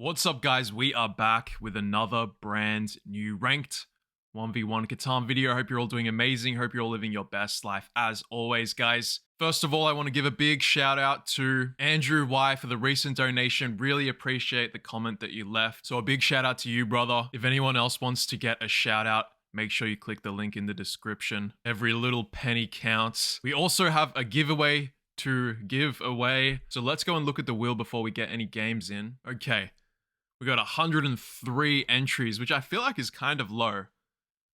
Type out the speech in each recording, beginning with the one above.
What's up, guys? We are back with another brand new ranked 1v1 Catan video. I hope you're all doing amazing. Hope you're all living your best life as always, guys. First of all, I want to give a big shout out to Andrew Y for the recent donation. Really appreciate the comment that you left. So a big shout out to you, brother. If anyone else wants to get a shout out, make sure you click the link in the description. Every little penny counts. We also have a giveaway to give away. So let's go and look at the wheel before we get any games in. Okay. We got 103 entries, which I feel like is kind of low,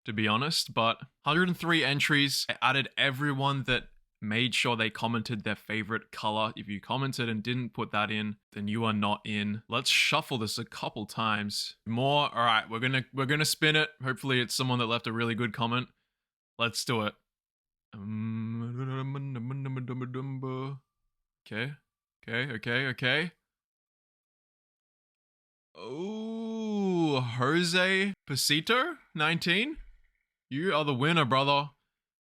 to be honest, but 103 entries. I added everyone that made sure they commented their favorite color. If you commented and didn't put that in, then you are not in. Let's shuffle this a couple times. More. All right, we're gonna spin it. Hopefully it's someone that left a really good comment. Let's do it. Okay. Oh, Jose Pasito, 19. You are the winner, brother.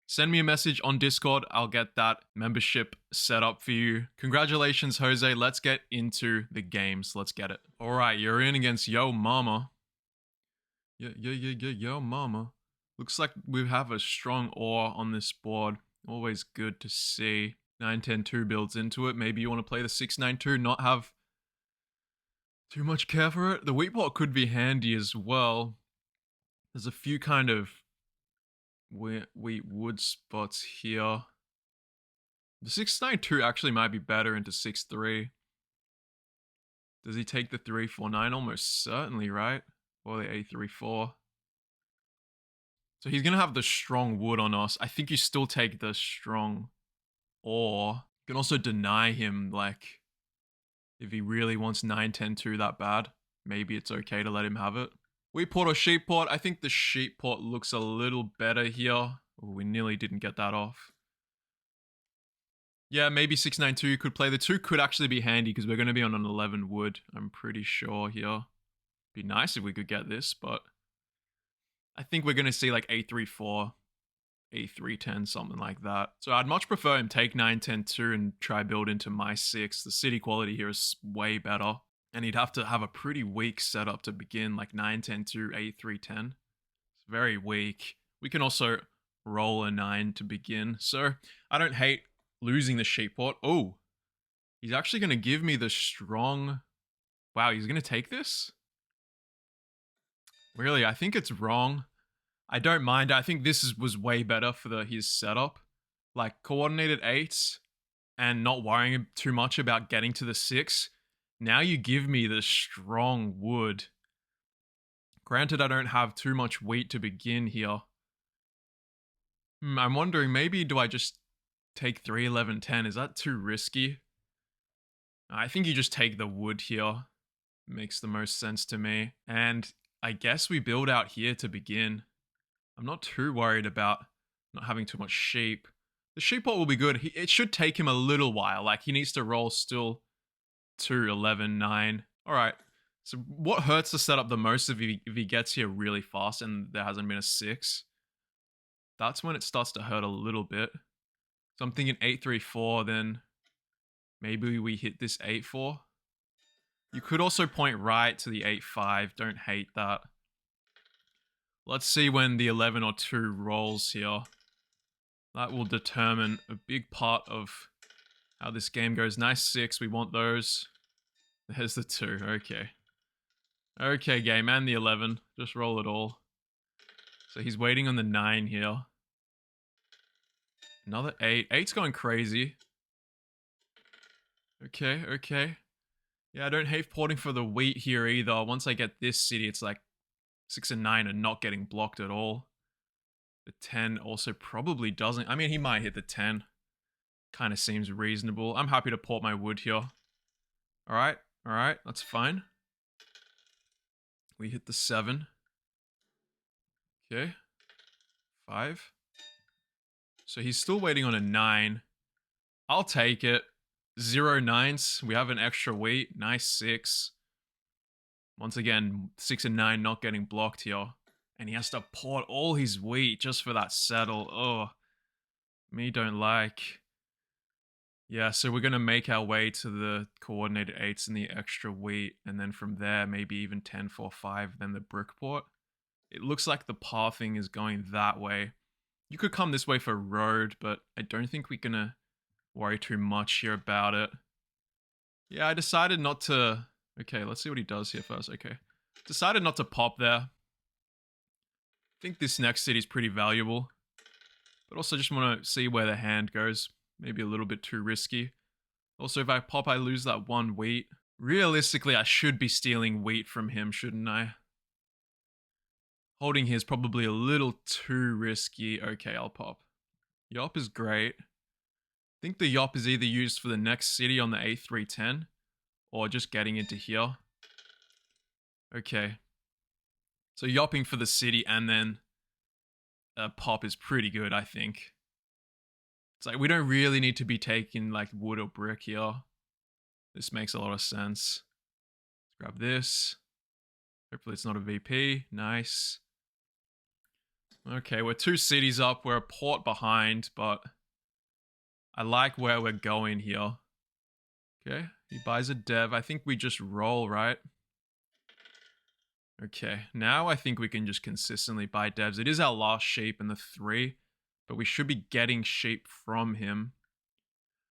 Send me a message on Discord. I'll get that membership set up for you. Congratulations, Jose. Let's get into the games. Let's get it. All right, you're in against Yo Mama. Yo Mama. Looks like we have a strong ore on this board. Always good to see. 9-10-2 builds into it. Maybe you want to play the 6-9-2, not have too much care for it. The wheat pot could be handy as well. There's a few kind of wheat wood spots here. The 6-9-2 actually might be better into 6-3. Does he take the 3-4-9? Almost certainly, right? Or the 8-3-4. So he's going to have the strong wood on us. I think you still take the strong ore. You can also deny him, like, if he really wants 9-10-2 that bad, maybe it's okay to let him have it. Wheat pot or sheep pot? I think the sheep pot looks a little better here. Oh, we nearly didn't get that off. Yeah, maybe 6-9-2 could play. The 2 could actually be handy because we're going to be on an 11 wood, I'm pretty sure here. Be nice if we could get this, but I think we're going to see like 8-3-4, 8-3-10, something like that. So I'd much prefer him take 9-10-2 and try build into my 6. The city quality here is way better. And he'd have to have a pretty weak setup to begin, like 9-10-2, 8-3-10. It's very weak. We can also roll a 9 to begin. So I don't hate losing the sheep pot. Oh, he's actually going to give me the strong... Wow, he's going to take this? Really, I think it's wrong. I don't mind. I think this was way better for his setup. Like, coordinated 8s and not worrying too much about getting to the 6. Now you give me the strong wood. Granted, I don't have too much wheat to begin here. I'm wondering, maybe do I just take 3-11-10? Is that too risky? I think you just take the wood here. Makes the most sense to me. And I guess we build out here to begin. I'm not too worried about not having too much sheep. The sheep pot will be good. It should take him a little while. Like, he needs to roll still 2, 11, 9. All right. So what hurts the setup the most if he gets here really fast and there hasn't been a 6? That's when it starts to hurt a little bit. So I'm thinking 8-3-4, then maybe we hit this 8-4. You could also point right to the 8-5. Don't hate that. Let's see when the 11 or 2 rolls here. That will determine a big part of how this game goes. Nice 6, we want those. There's the 2, okay. Okay, game, and the 11. Just roll it all. So he's waiting on the 9 here. Another 8. 8's going crazy. Okay. Yeah, I don't hate porting for the wheat here either. Once I get this city, it's like 6 and 9 are not getting blocked at all. The 10 also probably doesn't. I mean, he might hit the 10. Kind of seems reasonable. I'm happy to port my wood here. All right, that's fine. We hit the 7. Okay. 5. So he's still waiting on a 9. I'll take it. 0 9s. We have an extra wheat. Nice 6. Once again, 6 and 9 not getting blocked here. And he has to port all his wheat just for that settle. Oh, me don't like. Yeah, so we're going to make our way to the coordinated 8s and the extra wheat, and then from there, maybe even 10-4-5, then the brickport. It looks like the pathing is going that way. You could come this way for road, but I don't think we're going to worry too much here about it. Yeah, I decided not to... Okay, let's see what he does here first. Okay. Decided not to pop there. I think this next city is pretty valuable. But also just want to see where the hand goes. Maybe a little bit too risky. Also, if I pop, I lose that one wheat. Realistically, I should be stealing wheat from him, shouldn't I? Holding here is probably a little too risky. Okay, I'll pop. Yop is great. I think the Yop is either used for the next city on the A310 or just getting into here. Okay. So yopping for the city and then a pop is pretty good, I think. It's like we don't really need to be taking like wood or brick here. This makes a lot of sense. Let's grab this. Hopefully it's not a VP. Nice. Okay, we're 2 cities up. We're a port behind, but I like where we're going here. Okay, he buys a dev. I think we just roll, right? Okay, now I think we can just consistently buy devs. It is our last sheep in the 3, but we should be getting sheep from him.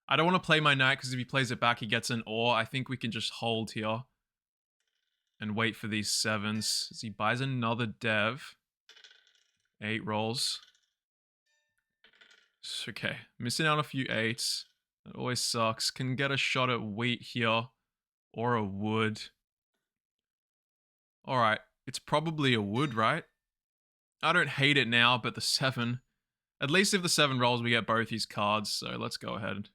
I don't want to play my knight because if he plays it back, he gets an ore. I think we can just hold here and wait for these 7s. As he buys another dev. 8 rolls. Okay, missing out a few 8s. That always sucks. Can get a shot at wheat here or a wood. Alright, it's probably a wood, right? I don't hate it now, but the 7... At least if the 7 rolls, we get both his cards, so let's go ahead.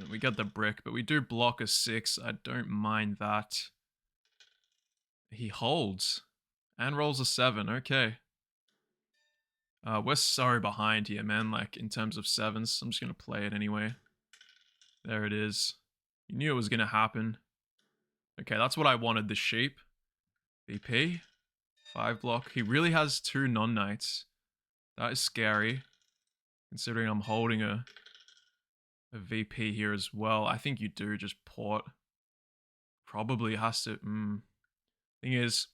We get the brick, but we do block a 6. I don't mind that. He holds. And rolls a 7, okay. We're so behind here, man, like, in terms of 7s. I'm just gonna play it anyway. There it is. You knew it was gonna happen. Okay, that's what I wanted, the sheep. VP. 5 block. He really has 2 non-knights. That is scary. Considering I'm holding a VP here as well. I think you do just port. Probably has to... Thing is,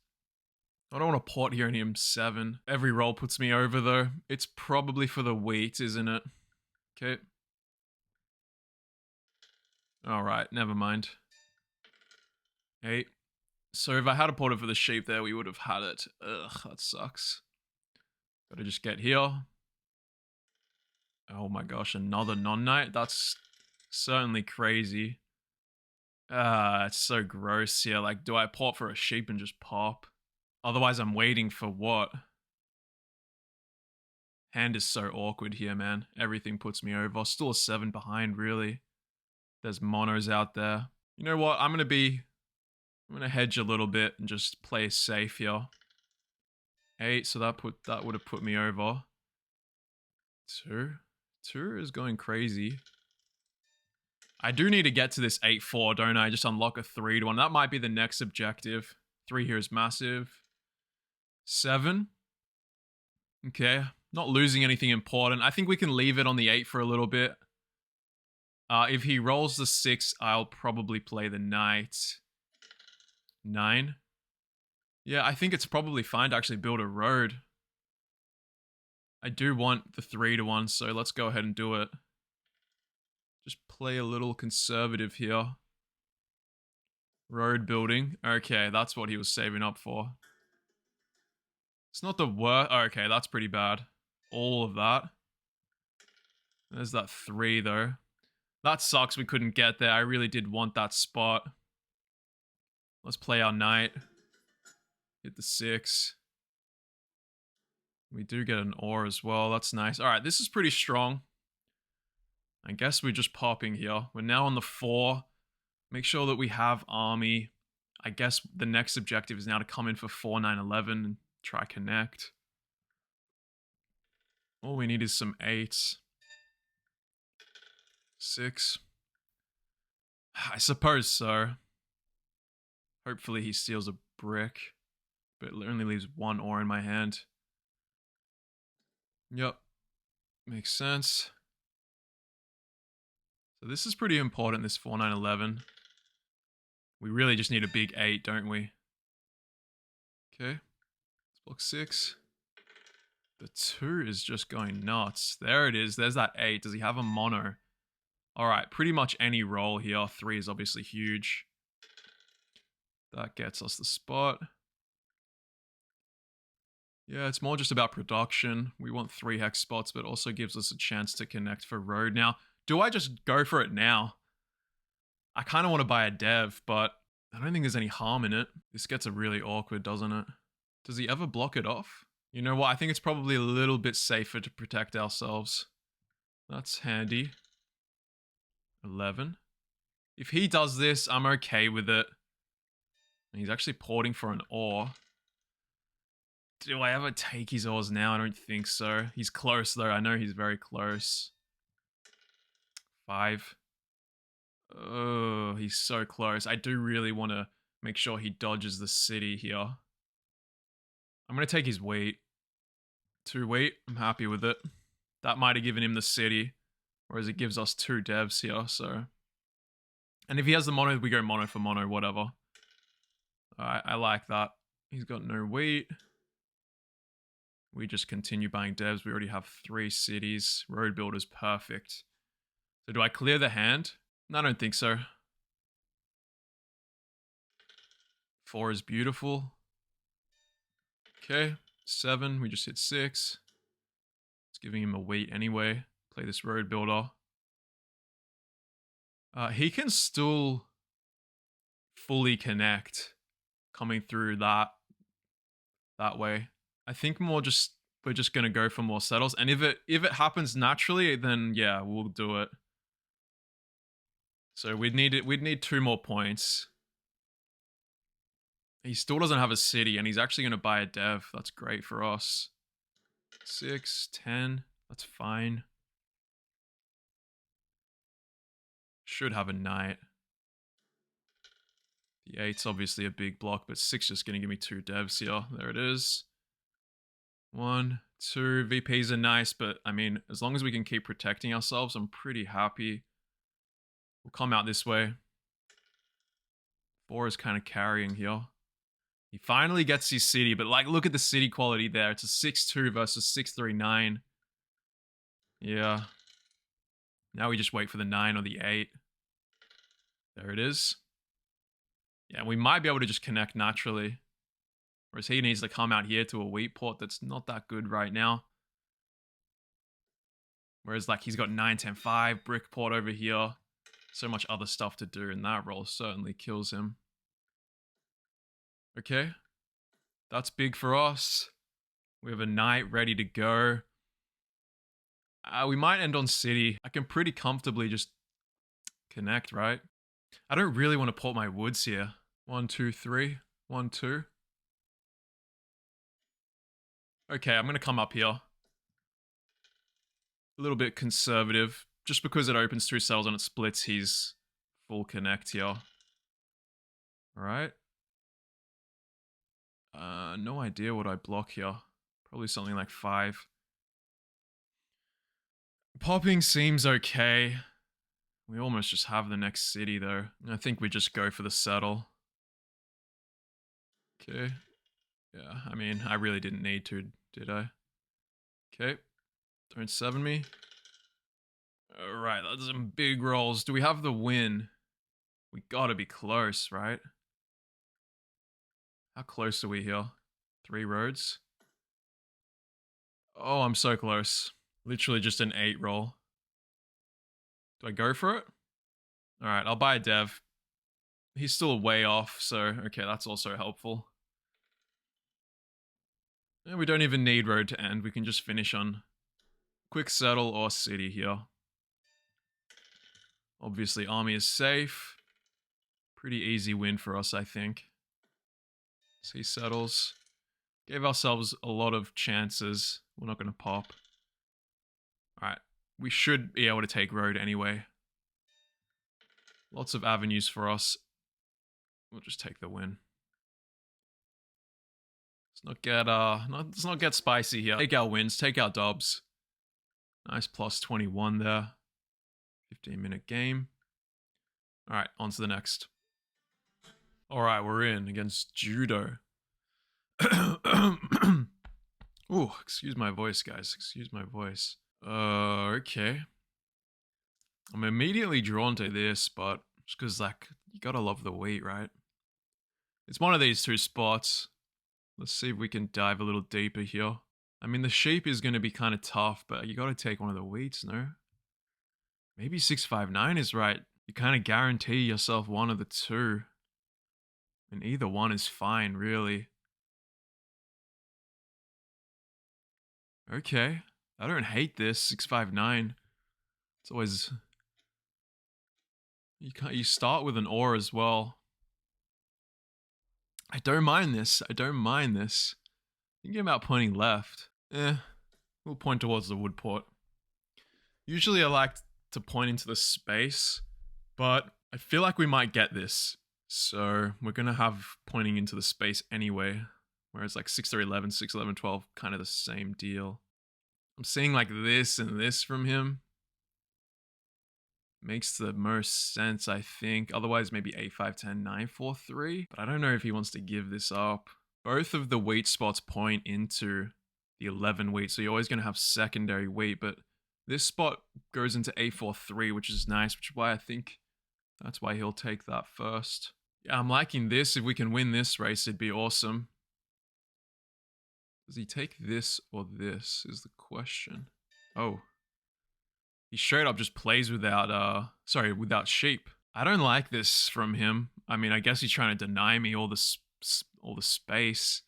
I don't want to port here in him 7. Every roll puts me over though. It's probably for the wheat, isn't it? Okay. Alright, never mind. 8. So if I had a porter for the sheep there, we would have had it. Ugh, that sucks. Gotta just get here. Oh my gosh, another non-knight? That's certainly crazy. It's so gross here. Like, do I port for a sheep and just pop? Otherwise, I'm waiting for what? Hand is so awkward here, man. Everything puts me over. Still a 7 behind, really. There's monos out there. You know what? I'm gonna hedge a little bit and just play safe here. 8, so that would have put me over. 2. 2 is going crazy. I do need to get to this 8-4, don't I? Just unlock a 3-1. That might be the next objective. 3 here is massive. 7. Okay. Not losing anything important. I think we can leave it on the 8 for a little bit. If he rolls the 6, I'll probably play the knight. 9. Yeah, I think it's probably fine to actually build a road. I do want the 3-1, so let's go ahead and do it. Just play a little conservative here. Road building. Okay, that's what he was saving up for. It's not the worst. Oh, okay, that's pretty bad. All of that. There's that 3, though. That sucks we couldn't get there. I really did want that spot. Let's play our knight. Hit the 6. We do get an ore as well. That's nice. Alright, this is pretty strong. I guess we're just popping here. We're now on the 4. Make sure that we have army. I guess the next objective is now to come in for 4, 9, 11 and try connect. All we need is some 8s. 6. I suppose so. Hopefully he steals a brick. But it only leaves 1 ore in my hand. Yep. Makes sense. So this is pretty important, this 4911. We really just need a big 8, don't we? Okay. Let's block 6. The 2 is just going nuts. There it is. There's that 8. Does he have a mono? Alright, pretty much any roll here. 3 is obviously huge. That gets us the spot. Yeah, it's more just about production. We want 3 hex spots, but also gives us a chance to connect for road. Now, do I just go for it now? I kind of want to buy a dev, but I don't think there's any harm in it. This gets a really awkward, doesn't it? Does he ever block it off? You know what? I think it's probably a little bit safer to protect ourselves. That's handy. 11. If he does this, I'm okay with it. And he's actually porting for an ore. Do I ever take his ores now? I don't think so. He's close though. I know he's very close. 5. Oh, he's so close. I do really want to make sure he dodges the city here. I'm going to take his wheat. 2 wheat. I'm happy with it. That might have given him the city. Whereas it gives us 2 devs here, so. And if he has the mono, we go mono for mono, whatever. Alright, I like that. He's got no wheat. We just continue buying devs. We already have 3 cities. Road builder's perfect. So do I clear the hand? No, I don't think so. 4 is beautiful. Okay, 7. We just hit 6. It's giving him a wheat anyway. Play this road builder. He can still fully connect coming through that way. I think more just we're just gonna go for more settles, and if it happens naturally, then yeah, we'll do it. So we'd need 2 more points. He still doesn't have a city, and he's actually gonna buy a dev. That's great for us. 6, 10. That's fine. Should have a knight. The 8's obviously a big block, but 6 just gonna give me 2 devs here. There it is. 1, 2. VPs are nice, but I mean, as long as we can keep protecting ourselves, I'm pretty happy. We'll come out this way. 4 is kind of carrying here. He finally gets his city, but like, look at the city quality there. It's a 6-2 versus 6-3-9. Yeah. Now we just wait for the 9 or the 8. There it is. Yeah, we might be able to just connect naturally. Whereas he needs to come out here to a wheat port that's not that good right now. Whereas like he's got 9, 10, 5, brick port over here. So much other stuff to do, and that roll certainly kills him. Okay. That's big for us. We have a knight ready to go. We might end on city. I can pretty comfortably just connect, right? I don't really want to port my woods here. 1, 2, 3. 1, 2. Okay, I'm going to come up here. A little bit conservative. Just because it opens 2 cells and it splits, he's full connect here. Alright. No idea what I block here. Probably something like 5. Popping seems okay. We almost just have the next city though. I think we just go for the settle. Okay. Yeah, I mean, I really didn't need to, did I? Okay. Don't 7 me. Alright, that's some big rolls. Do we have the win? We gotta be close, right? How close are we here? 3 roads? Oh, I'm so close. Literally just an 8 roll. Do I go for it? Alright, I'll buy a dev. He's still way off, so okay, that's also helpful. And we don't even need road to end. We can just finish on quick settle or city here. Obviously, army is safe. Pretty easy win for us, I think. So he settles. Gave ourselves a lot of chances. We're not going to pop. Alright, we should be able to take road anyway. Lots of avenues for us. We'll just take the win. Let's not get spicy here. Take our wins, take our dubs. Nice plus 21 there. 15-minute game. All right, on to the next. All right, we're in against Judo. Ooh, excuse my voice, guys. Excuse my voice. Okay. I'm immediately drawn to this, but just because, like, you gotta love the weight, right? It's one of these two spots. Let's see if we can dive a little deeper here. I mean, the shape is going to be kind of tough, but you got to take one of the weights, no? Maybe 659 is right. You kind of guarantee yourself one of the two. And either one is fine, really. Okay. I don't hate this, 659. It's always... You start with an ore as well. I don't mind this. I don't mind this. Thinking about pointing left. We'll point towards the wood port. Usually I like to point into the space, but I feel like we might get this. So we're going to have pointing into the space anyway. Whereas like 6 through 11, 6, 11, 12, kind of the same deal. I'm seeing like this and this from him. Makes the most sense, I think. Otherwise, maybe 8, 5, 10, 9, 4, 3. But I don't know if he wants to give this up. Both of the weight spots point into the 11 weight, so you're always going to have secondary weight. But this spot goes into A4-3, which is nice, which is why I think that's why he'll take that first. Yeah, I'm liking this. If we can win this race, it'd be awesome. Does he take this or this is the question. Oh. He straight up just plays without, without sheep. I don't like this from him. I mean, I guess he's trying to deny me all the space.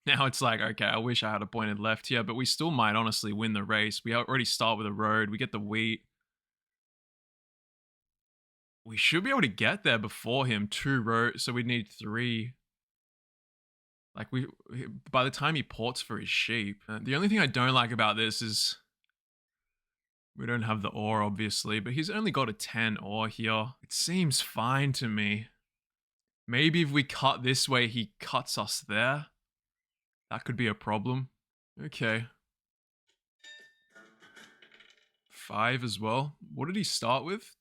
Now it's like, okay, I wish I had a pointed left here, but we still might honestly win the race. We already start with a road. We get the wheat. We should be able to get there before him. 2 roads, so we need 3. Like, by the time he ports for his sheep. The only thing I don't like about this is we don't have the ore, obviously, but he's only got a 10 ore here. It seems fine to me. Maybe if we cut this way, he cuts us there. That could be a problem. Okay. 5 as well. What did he start with?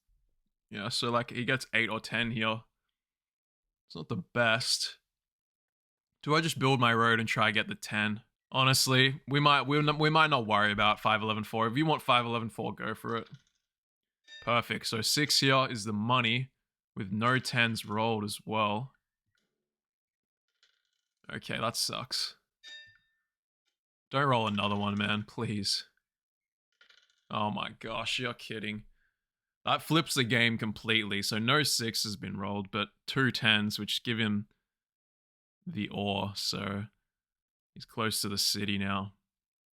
Yeah, so like he gets 8 or 10 here. It's not the best. Do I just build my road and try to get the 10? Honestly, we might not worry about 5, 11, 4. If you want 5, 11, 4, go for it. Perfect. So 6 here is the money with no 10s rolled as well. Okay, that sucks. Don't roll another one, man, please. Oh my gosh, you're kidding. That flips the game completely. So no 6 has been rolled, but 2 10s, which give him the ore. So he's close to the city now.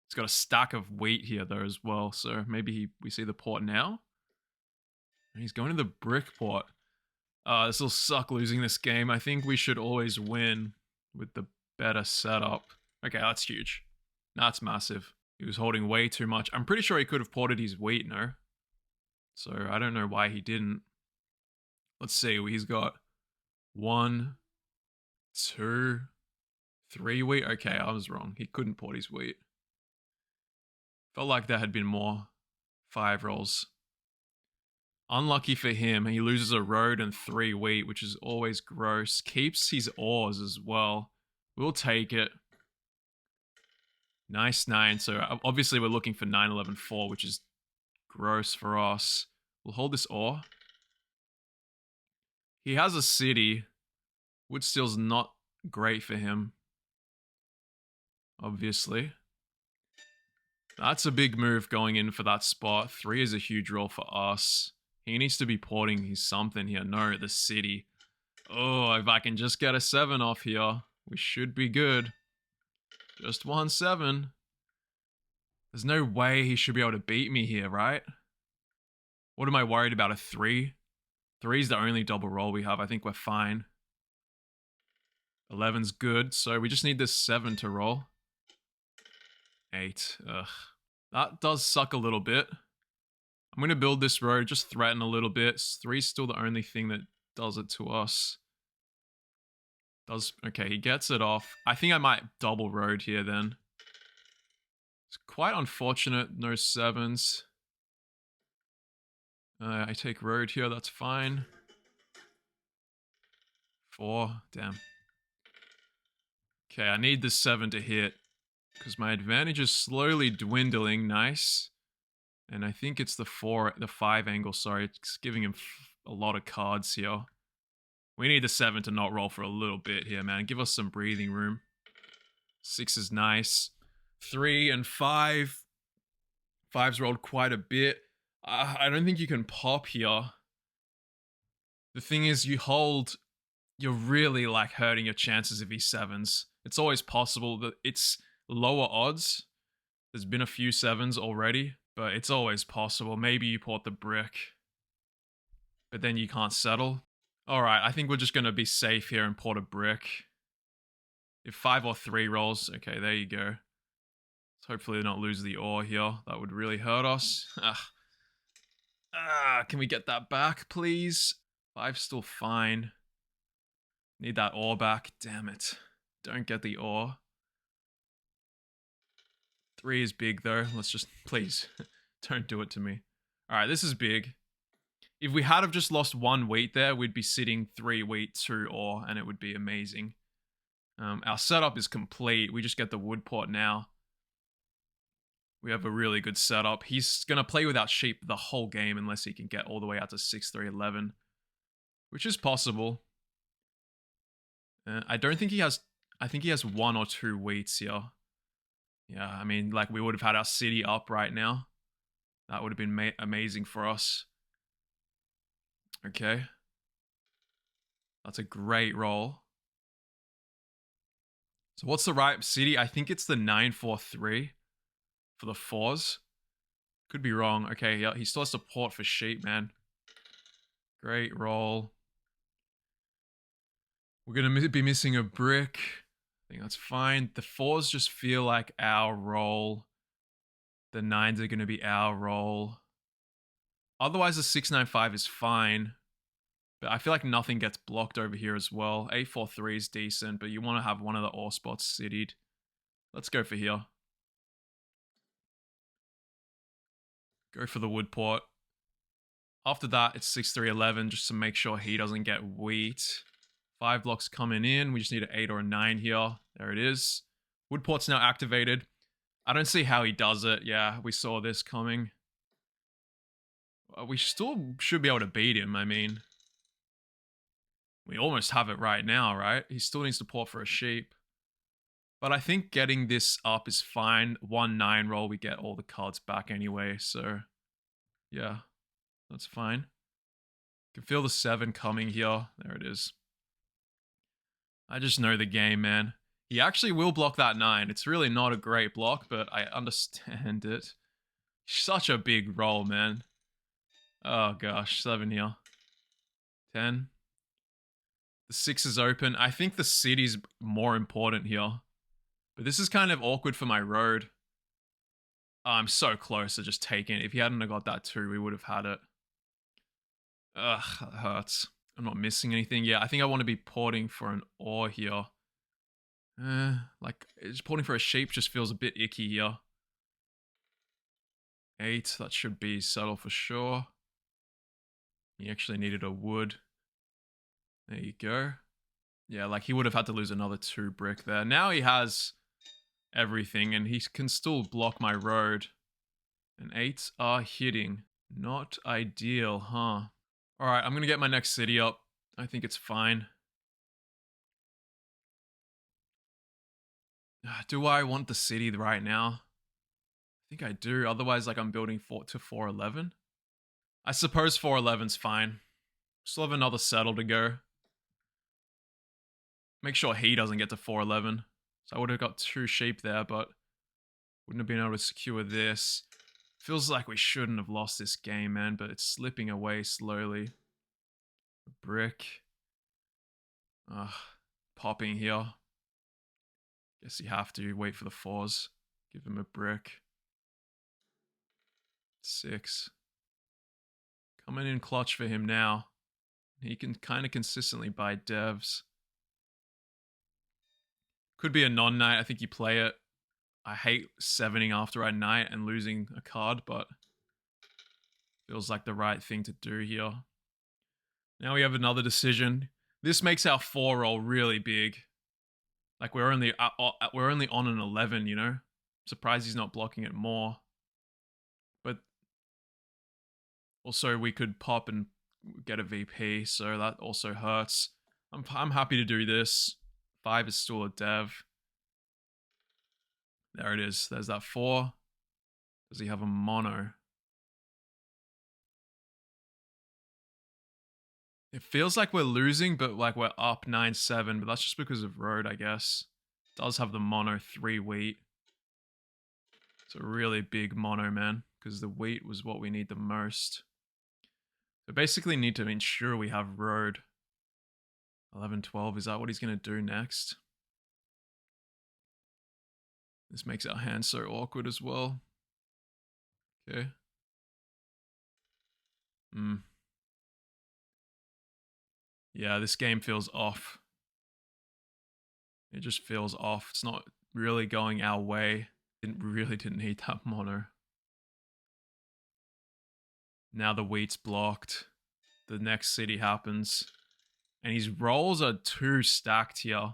He's got a stack of wheat here, though, as well. So maybe we see the port now. He's going to the brick port. This will suck losing this game. I think we should always win with the better setup. Okay, that's huge. That's massive. He was holding way too much. I'm pretty sure he could have ported his wheat, no? So I don't know why he didn't. Let's see. He's got 1, 2, 3 wheat. Okay, I was wrong. He couldn't port his wheat. Felt like there had been more 5 rolls. Unlucky for him, he loses a road and 3 wheat, which is always gross. Keeps his ores as well. We'll take it. Nice 9. So obviously we're looking for 9, 11, 4, which is gross for us. We'll hold this ore. He has a city. Woodsteel's not great for him. Obviously. That's a big move going in for that spot. 3 is a huge roll for us. He needs to be porting his something here. No, the city. Oh, if I can just get a 7 off here, we should be good. Just 1 7. There's no way he should be able to beat me here, right? What am I worried about? A 3? 3 is the only double roll we have. I think we're fine. 11's good, so we just need this 7 to roll. 8. Ugh. That does suck a little bit. I'm going to build this road, just threaten a little bit. 3's still the only thing that does it to us. Okay, he gets it off. I think I might double road here then. It's quite unfortunate, no 7s. I take road here, that's fine. 4, damn. Okay, I need the 7 to hit, because my advantage is slowly dwindling, nice. And I think it's the 5 angle, sorry, it's giving him a lot of cards here. We need the 7 to not roll for a little bit here, man. Give us some breathing room. 6 is nice. 3 and 5. 5's rolled quite a bit. I don't think you can pop here. The thing is, you hold, you're really like hurting your chances of E7s. It's always possible that it's lower odds. There's been a few 7s already, but it's always possible. Maybe you port the brick, but then you can't settle. All right, I think we're just going to be safe here and port a brick. If 5 or 3 rolls, okay, there you go. Let's hopefully not lose the ore here. That would really hurt us. Can we get that back, please? 5's still fine. Need that ore back. Damn it. Don't get the ore. 3 is big, though. Let's just, please, don't do it to me. All right, this is big. If we had have just lost 1 wheat there, we'd be sitting 3 wheat, 2 ore, and it would be amazing. Our setup is complete. We just get the wood port now. We have a really good setup. He's going to play without sheep the whole game unless he can get all the way out to 6-3-11, which is possible. I don't think he has... I think he has 1 or 2 wheats here. Yeah, I mean, like, we would have had our city up right now. That would have been amazing for us. Okay. That's a great roll. So what's the right city? I think it's the 9-4-3 for the 4s. Could be wrong. Okay, yeah, he still has support for sheep, man. Great roll. We're going to be missing a brick. I think that's fine. The 4s just feel like our roll. The 9s are going to be our roll. Otherwise, the 6-9-5 is fine. But I feel like nothing gets blocked over here as well. 8-4-3 is decent, but you want to have one of the ore spots citied. Let's go for here. Go for the wood port. After that, it's 6-3-11 just to make sure he doesn't get wheat. 5 blocks coming in. We just need an 8 or a 9 here. There it is. Wood port's now activated. I don't see how he does it. Yeah, we saw this coming. We still should be able to beat him, I mean. We almost have it right now, right? He still needs to port for a sheep. But I think getting this up is fine. 1-9 roll, we get all the cards back anyway, so... yeah, that's fine. Can feel the 7 coming here. There it is. I just know the game, man. He actually will block that 9. It's really not a great block, but I understand it. Such a big roll, man. Oh gosh, 7 here. 10. The 6 is open. I think the city's more important here. But this is kind of awkward for my road. Oh, I'm so close to just taking it. If he hadn't have got that 2, we would have had it. Ugh, that hurts. I'm not missing anything. Yeah, I think I want to be porting for an ore here. Like, just porting for a sheep just feels a bit icky here. 8, that should be settled for sure. He actually needed a wood. There you go. Yeah, like he would have had to lose another 2 brick there. Now he has everything and he can still block my road. And 8s are hitting. Not ideal, huh? Alright, I'm going to get my next city up. I think it's fine. Do I want the city right now? I think I do. Otherwise, like I'm building 4-4-11. I suppose 4-11's fine. Still have another settle to go. Make sure he doesn't get to 4-11. So I would have got 2 sheep there, but wouldn't have been able to secure this. Feels like we shouldn't have lost this game, man, but it's slipping away slowly. A brick. Popping here. Guess you have to wait for the 4s. Give him a brick. 6. Coming in clutch for him now. He can kind of consistently buy devs. Could be a non-knight. I think you play it. I hate 7ing after I knight and losing a card, but Feels like the right thing to do here. Now we have another decision. This makes our 4 roll really big. Like we're only on an 11, you know? Surprised he's not blocking it more. But also we could pop and get a VP, so that also hurts. I'm happy to do this. 5 is still a dev. There it is. There's that 4. Does he have a mono? It feels like we're losing, but like we're up 9-7, but that's just because of road, I guess. It does have the mono 3 wheat. It's a really big mono, man, because the wheat was what we need the most. So basically need to ensure we have road. 11-12, is that what he's going to do next? This makes our hand so awkward as well. Okay. Yeah, this game feels off. It just feels off. It's not really going our way. Really didn't need that mono. Now the wheat's blocked. The next city happens. And his rolls are too stacked here.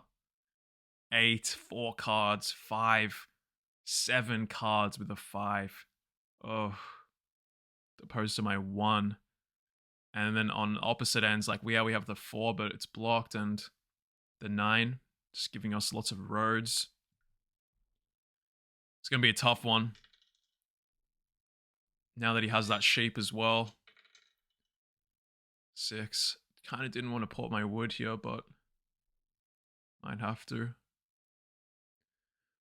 8, 4 cards, 5, 7 cards with a 5. Oh. Opposed to my 1. And then on opposite ends, like we have the 4, but it's blocked, and the 9, just giving us lots of roads. It's going to be a tough one. Now that he has that sheep as well. 6. Kind of didn't want to port my wood here, but might have to.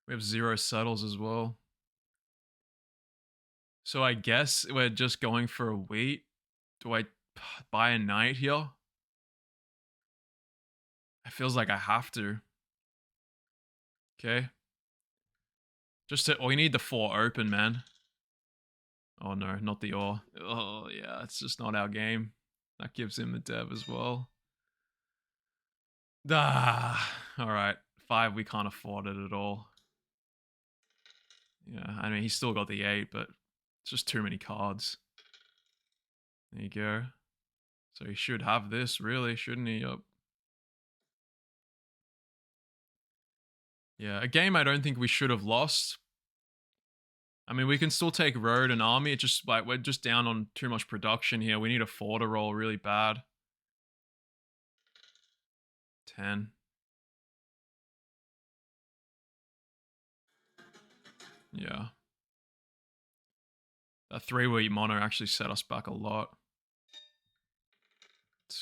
We have 0 settles as well. So I guess we're just going for a wheat. Do I buy a knight here? It feels like I have to. Okay. Just to, we need the 4 open, man. Oh no, not the ore. Oh yeah, it's just not our game. That gives him the dev as well. Alright. 5, we can't afford it at all. Yeah, I mean, he's still got the 8, but it's just too many cards. There you go. So he should have this, really, shouldn't he? Yup. Yeah, a game I don't think we should have lost. I mean, we can still take road and army. It's just like we're just down on too much production here. We need a 4 to roll really bad. 10. Yeah. That 3 wheat mono actually set us back a lot.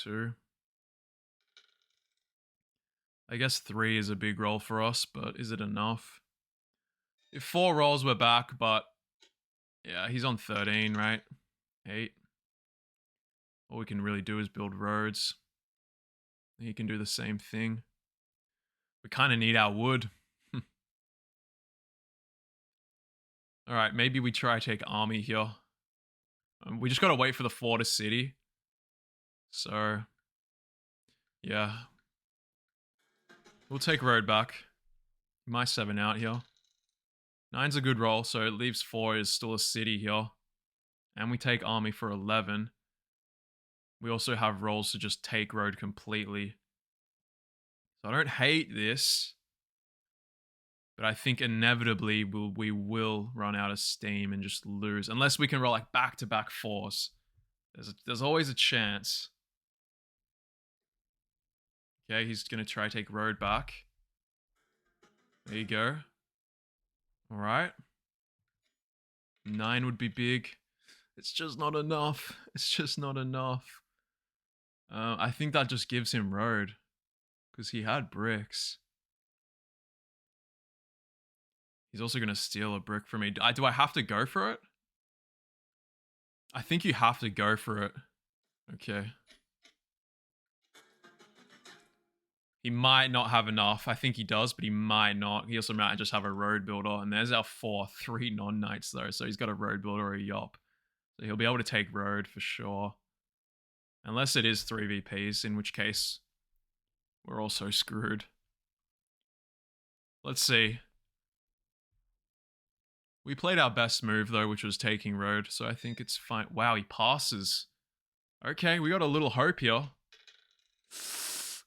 2. I guess 3 is a big roll for us, but is it enough? If 4 rolls, we're back, but yeah, he's on 13, right? 8. All we can really do is build roads. He can do the same thing. We kind of need our wood. Alright, maybe we try take army here. We just gotta wait for the 4 to city. So, yeah. We'll take road back. My 7 out here. 9's a good roll, so it leaves 4 is still a city here. And we take army for 11. We also have rolls to just take road completely. So I don't hate this. But I think inevitably we will run out of steam and just lose. Unless we can roll like back-to-back 4s. There's always a chance. Okay, he's going to try to take road back. There you go. Alright. 9 would be big. It's just not enough. It's just not enough. I think that just gives him road. Because he had bricks. He's also going to steal a brick from me. Do I have to go for it? I think you have to go for it. Okay. He might not have enough. I think he does, but he might not. He also might just have a road builder. And there's our 4, 3 non-knights though. So he's got a road builder or a yop. So he'll be able to take road for sure. Unless it is 3 VPs, in which case we're also screwed. Let's see. We played our best move, though, which was taking road, so I think it's fine. Wow, he passes. Okay, we got a little hope here.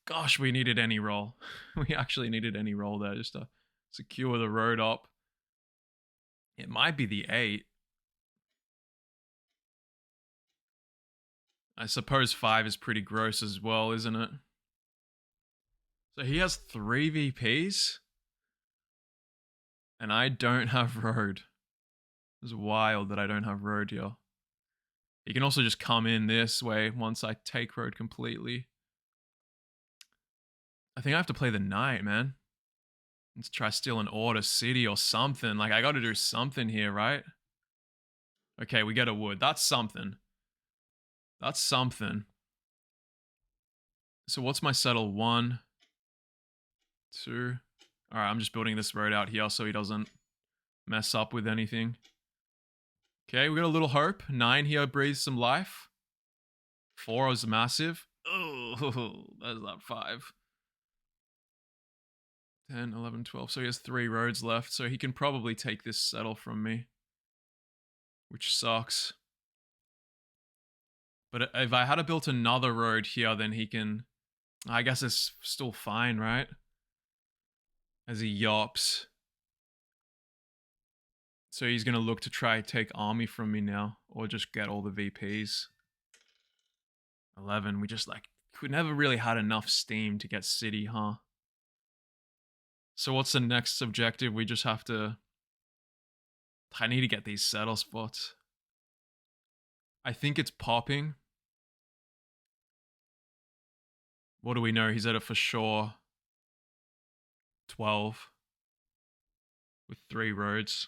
Gosh, we needed any roll. We actually needed any roll there just to secure the road up. It might be the 8. I suppose 5 is pretty gross as well, isn't it? So he has 3 VPs? And I don't have road. It's wild that I don't have road here. He can also just come in this way once I take road completely. I think I have to play the knight, man. Let's try steal an order city or something. Like, I gotta do something here, right? Okay, we get a wood. That's something. That's something. So what's my settle? 1, 2. Alright, I'm just building this road out here so he doesn't mess up with anything. Okay, we got a little hope. 9 here breathes some life. 4 is massive. Oh, there's that 5. 10, 11, 12. So he has 3 roads left. So he can probably take this settle from me. Which sucks. But if I had built another road here, then he can... I guess it's still fine, right? As he yops. So he's going to look to try take army from me now. Or just get all the VPs. 11. We just we never really had enough steam to get city, huh? So what's the next objective? We just have to... I need to get these settle spots. I think it's popping. What do we know? He's at it for sure. 12. With 3 roads.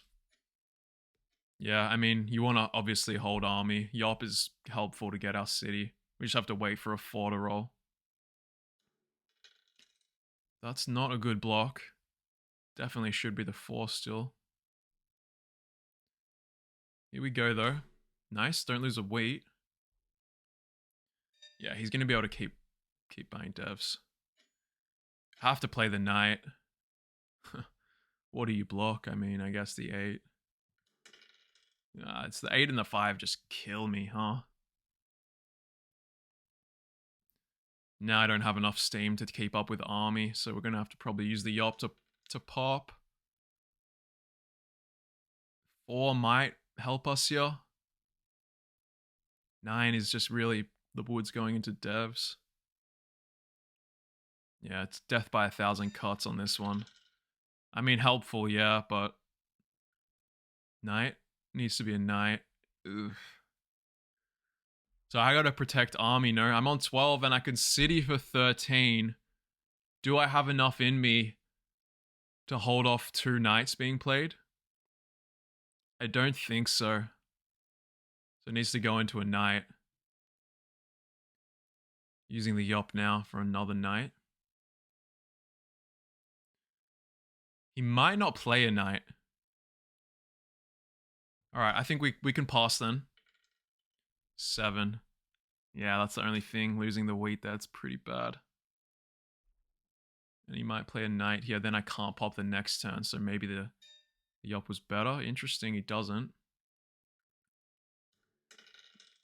Yeah, I mean, you want to obviously hold army. Yop is helpful to get our city. We just have to wait for a 4 to roll. That's not a good block. Definitely should be the 4 still. Here we go, though. Nice, don't lose a wheat. Yeah, he's going to be able to keep buying devs. Have to play the knight. What do you block? I mean, I guess the 8. It's the 8 and the 5 just kill me, huh? Now I don't have enough steam to keep up with army, so we're going to have to probably use the Yop to pop. 4 might help us here. 9 is just really the woods going into devs. Yeah, it's death by 1,000 cuts on this one. I mean, helpful, yeah, but... Knight? Needs to be a knight. Oof. So I gotta protect army, no? I'm on 12 and I can city for 13. Do I have enough in me to hold off 2 knights being played? I don't think so. So it needs to go into a knight. Using the Yop now for another knight. He might not play a knight. Alright, I think we can pass then. 7. Yeah, that's the only thing. Losing the wheat, that's pretty bad. And he might play a knight here. Then I can't pop the next turn, so maybe the Yop was better. Interesting, he doesn't.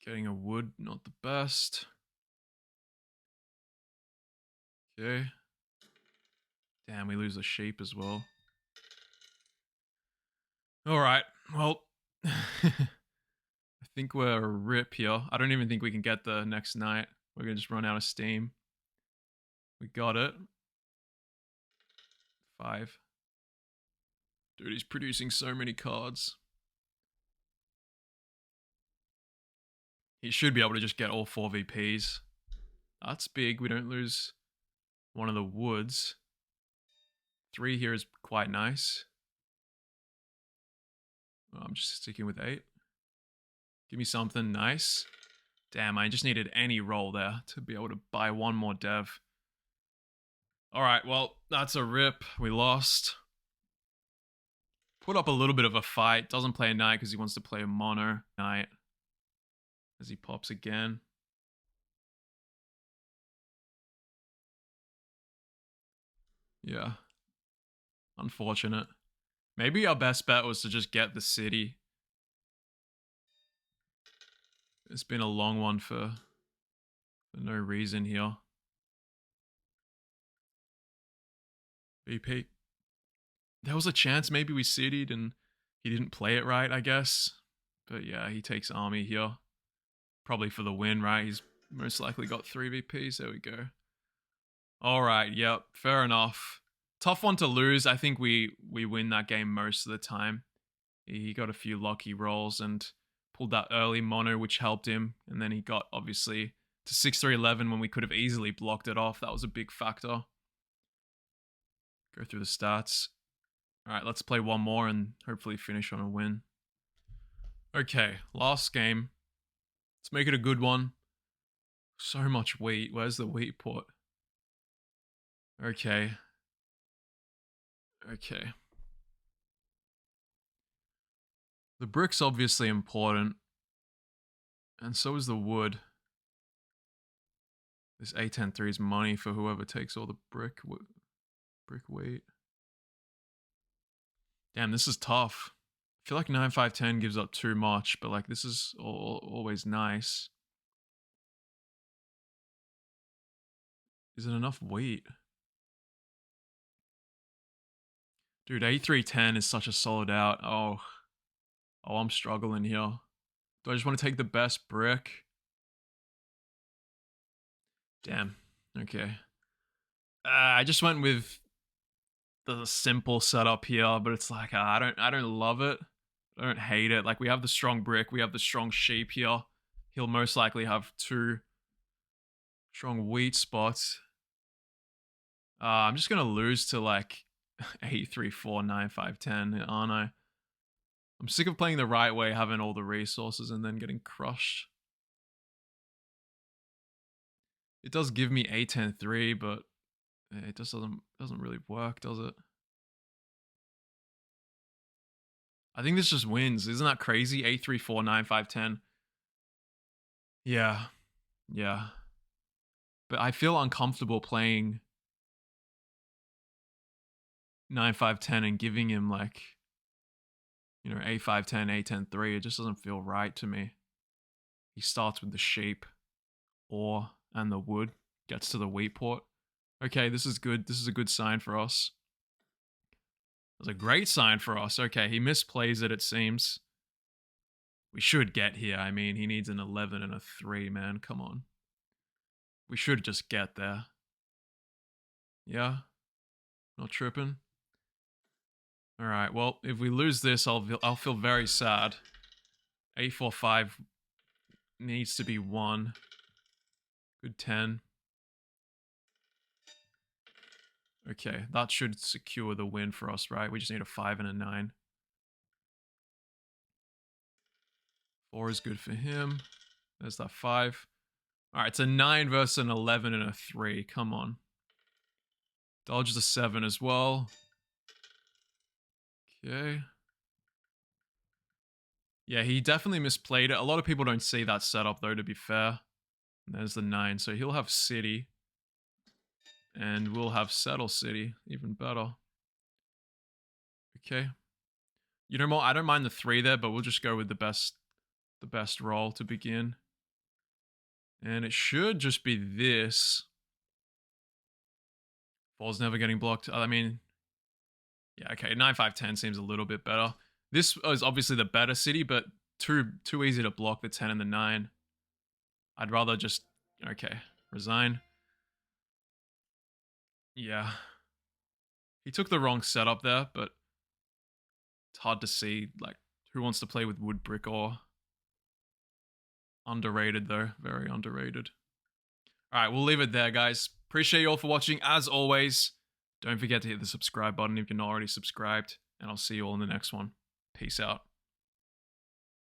Getting a wood, not the best. Okay. Damn, we lose a sheep as well. Alright, well... I think we're a rip here. I don't even think we can get the next night. We're going to just run out of steam. We got it. 5. Dude, he's producing so many cards. He should be able to just get all 4 VPs. That's big. We don't lose one of the woods. 3 here is quite nice. I'm just sticking with 8. Give me something nice. Damn, I just needed any roll there to be able to buy 1 more dev. Alright, well, that's a rip. We lost. Put up a little bit of a fight. Doesn't play a knight because he wants to play a mono knight. As he pops again. Yeah. Unfortunate. Maybe our best bet was to just get the city. It's been a long one for no reason here. BP. There was a chance maybe we cityed and he didn't play it right, I guess. But yeah, he takes army here. Probably for the win, right? He's most likely got 3 VPs. There we go. All right, yep, fair enough. Tough one to lose. I think we win that game most of the time. He got a few lucky rolls and pulled that early mono, which helped him. And then he got, obviously, to 6-3-11 when we could have easily blocked it off. That was a big factor. Go through the stats. All right, let's play one more and hopefully finish on a win. Okay, last game. Let's make it a good one. So much wheat. Where's the wheat port? Okay. Okay. The brick's obviously important. And so is the wood. This A103 is money for whoever takes all the brick weight. Damn, this is tough. I feel like 9-5-10 gives up too much, but like this is always nice. Is it enough weight? Dude, A3-10 is such a solid out. Oh, I'm struggling here. Do I just want to take the best brick? Damn. Okay. I just went with the simple setup here, but it's like I don't love it. I don't hate it. Like we have the strong brick, we have the strong sheep here. He'll most likely have 2 strong wheat spots. I'm just gonna lose to like 8-3-4, 9-5-10, aren't I? I'm sick of playing the right way, having all the resources and then getting crushed. It does give me A10-3, but it just doesn't really work, does it? I think this just wins. Isn't that crazy? 8-3-4, 9-5-10. Yeah. Yeah. But I feel uncomfortable playing 9-5-10 and giving him like, you know, A5-10, A10-3. It just doesn't feel right to me. He starts with the sheep, ore, and the wood. Gets to the wheat port. Okay, this is good. This is a good sign for us. That's a great sign for us. Okay, he misplays it seems. We should get here. I mean, he needs an 11 and a 3, man. Come on. We should just get there. Yeah? Not tripping? Alright, well, if we lose this, I'll feel very sad. A4-5 needs to be 1. Good 10. Okay, that should secure the win for us, right? We just need a 5 and a 9. 4 is good for him. There's that 5. Alright, it's a 9 versus an 11 and a 3. Come on. Dodge the 7 as well. Okay. Yeah, he definitely misplayed it. A lot of people don't see that setup, though, to be fair. And there's the 9. So he'll have city. And we'll have settle city. Even better. Okay. You know what? I don't mind the 3 there, but we'll just go with the best roll to begin. And it should just be this. 4's never getting blocked. I mean, yeah, okay. 9-5-10 seems a little bit better. This is obviously the better city, but too easy to block the 10 and the 9. I'd rather just, okay, resign. Yeah. He took the wrong setup there, but it's hard to see, like, who wants to play with wood brick or underrated, though. Very underrated. All right, we'll leave it there, guys. Appreciate you all for watching. As always, don't forget to hit the subscribe button if you're not already subscribed, and I'll see you all in the next one. Peace out.